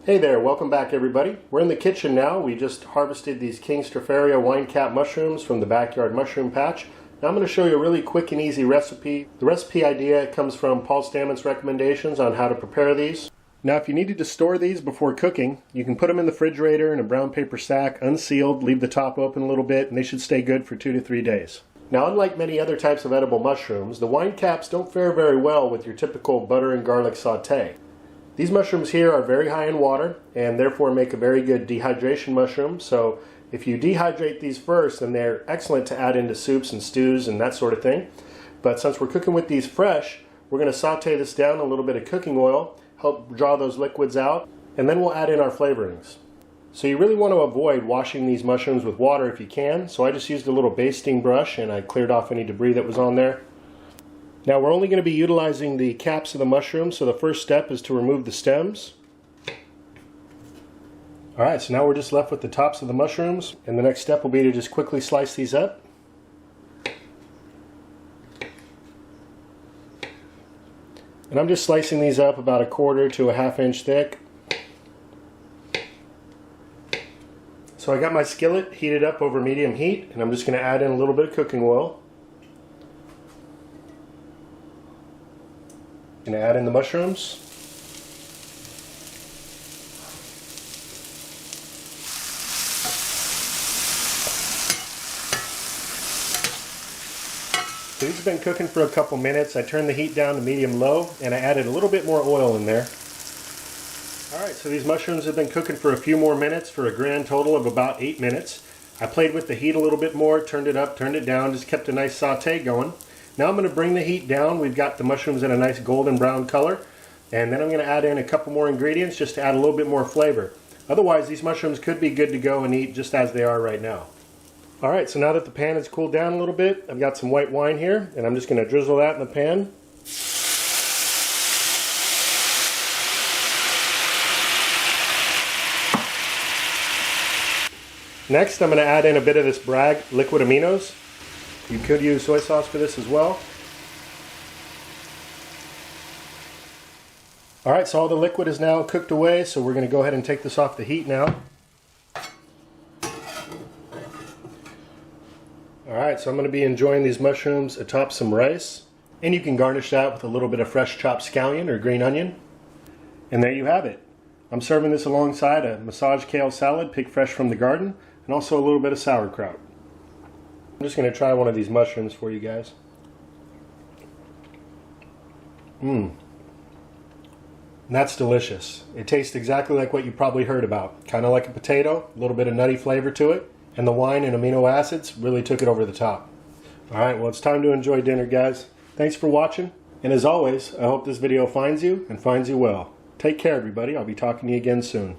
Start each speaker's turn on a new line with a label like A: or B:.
A: Hey there, welcome back everybody. We're in the kitchen now. We just harvested these King Stropharia wine cap mushrooms from the backyard mushroom patch. Now I'm going to show you a really quick and easy recipe. The recipe idea comes from Paul Stamets' recommendations on how to prepare these. Now if you needed to store these before cooking, you can put them in the refrigerator in a brown paper sack, unsealed, leave the top open a little bit, and they should stay good for 2 to 3 days. Now unlike many other types of edible mushrooms, the wine caps don't fare very well with your typical butter and garlic sauté. These mushrooms here are very high in water and therefore make a very good dehydration mushroom. So if you dehydrate these first, then they're excellent to add into soups and stews and that sort of thing. But since we're cooking with these fresh, we're going to saute this down, a little bit of cooking oil, help draw those liquids out, and then we'll add in our flavorings. So you really want to avoid washing these mushrooms with water if you can. So I just used a little basting brush and I cleared off any debris that was on there. Now we're only going to be utilizing the caps of the mushroom, so the first step is to remove the stems. Alright, so now we're just left with the tops of the mushrooms, and the next step will be to just quickly slice these up. And I'm just slicing these up about 1/4 to a 1/2 inch thick. So I got my skillet heated up over medium heat, and I'm just going to add in a little bit of cooking oil. Going to add in the mushrooms. So these have been cooking for a couple minutes. I turned the heat down to medium-low and I added a little bit more oil in there. Alright, so these mushrooms have been cooking for a few more minutes for a grand total of about 8 minutes. I played with the heat a little bit more, turned it up, turned it down, just kept a nice saute going. Now I'm going to bring the heat down. We've got the mushrooms in a nice golden brown color. And then I'm going to add in a couple more ingredients just to add a little bit more flavor. Otherwise, these mushrooms could be good to go and eat just as they are right now. Alright, so now that the pan has cooled down a little bit, I've got some white wine here, and I'm just going to drizzle that in the pan. Next, I'm going to add in a bit of this Bragg liquid aminos. You could use soy sauce for this as well. Alright, so all the liquid is now cooked away, so we're going to go ahead and take this off the heat now. Alright, so I'm going to be enjoying these mushrooms atop some rice. And you can garnish that with a little bit of fresh chopped scallion or green onion. And there you have it. I'm serving this alongside a massage kale salad picked fresh from the garden, and also a little bit of sauerkraut. I'm just going to try one of these mushrooms for you guys. That's delicious. It tastes exactly like what you probably heard about. Kind of like a potato, a little bit of nutty flavor to it, and the wine and amino acids really took it over the top. Alright, well it's time to enjoy dinner, guys. Thanks for watching, and as always, I hope this video finds you and finds you well. Take care everybody, I'll be talking to you again soon.